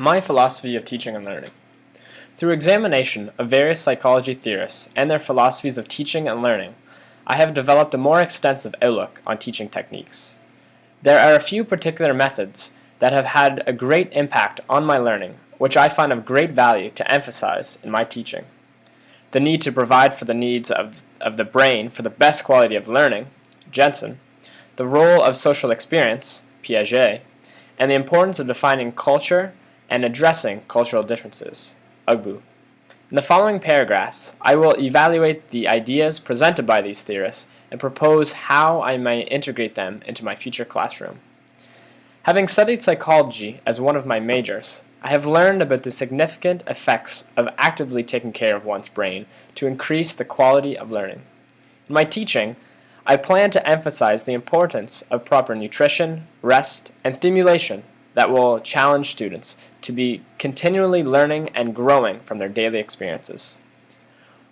My philosophy of teaching and learning. Through examination of various psychology theorists and their philosophies of teaching and learning, I have developed a more extensive outlook on teaching techniques. There are a few particular methods that have had a great impact on my learning, which I find of great value to emphasize in my teaching. The need to provide for the needs of the brain for the best quality of learning, Jensen, the role of social experience, Piaget, and the importance of defining culture and addressing cultural differences, Ugbo. In the following paragraphs, I will evaluate the ideas presented by these theorists and propose how I may integrate them into my future classroom. Having studied psychology as one of my majors, I have learned about the significant effects of actively taking care of one's brain to increase the quality of learning. In my teaching, I plan to emphasize the importance of proper nutrition, rest, and stimulation that will challenge students to be continually learning and growing from their daily experiences.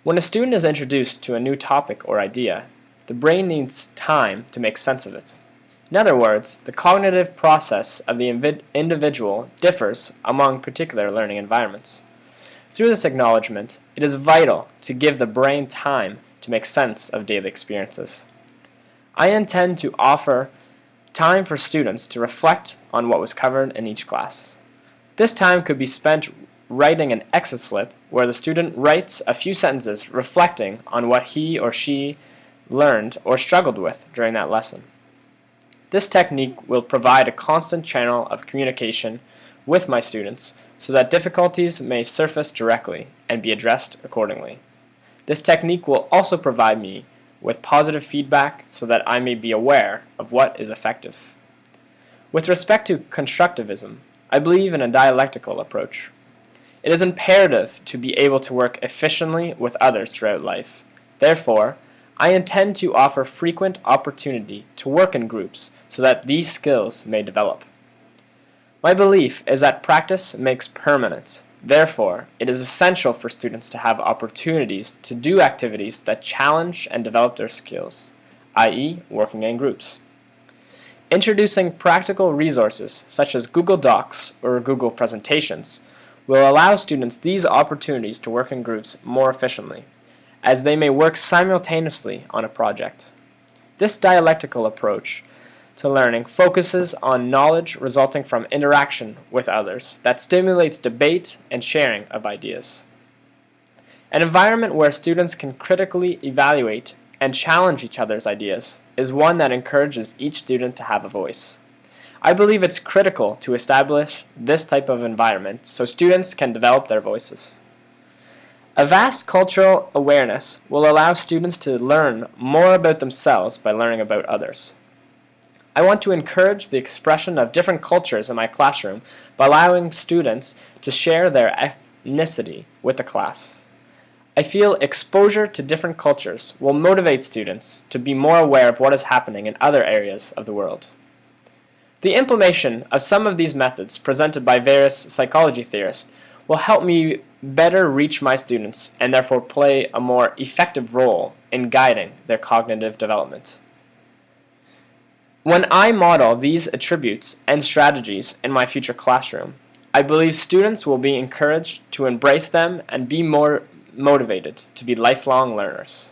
When a student is introduced to a new topic or idea, the brain needs time to make sense of it. In other words, the cognitive process of the individual differs among particular learning environments. Through this acknowledgement, it is vital to give the brain time to make sense of daily experiences. I intend to offer time for students to reflect on what was covered in each class. This time could be spent writing an exit slip where the student writes a few sentences reflecting on what he or she learned or struggled with during that lesson. This technique will provide a constant channel of communication with my students so that difficulties may surface directly and be addressed accordingly. This technique will also provide me with positive feedback so that I may be aware of what is effective. With respect to constructivism, I believe in a dialectical approach. It is imperative to be able to work efficiently with others throughout life. Therefore, I intend to offer frequent opportunity to work in groups so that these skills may develop. My belief is that practice makes permanent. Therefore, it is essential for students to have opportunities to do activities that challenge and develop their skills, i.e., working in groups. Introducing practical resources such as Google Docs or Google Presentations will allow students these opportunities to work in groups more efficiently, as they may work simultaneously on a project. This dialectical approach to learning focuses on knowledge resulting from interaction with others that stimulates debate and sharing of ideas. An environment where students can critically evaluate and challenge each other's ideas is one that encourages each student to have a voice. I believe it's critical to establish this type of environment so students can develop their voices. A vast cultural awareness will allow students to learn more about themselves by learning about others. I want to encourage the expression of different cultures in my classroom by allowing students to share their ethnicity with the class. I feel exposure to different cultures will motivate students to be more aware of what is happening in other areas of the world. The implementation of some of these methods presented by various psychology theorists will help me better reach my students and therefore play a more effective role in guiding their cognitive development. When I model these attributes and strategies in my future classroom, I believe students will be encouraged to embrace them and be more motivated to be lifelong learners.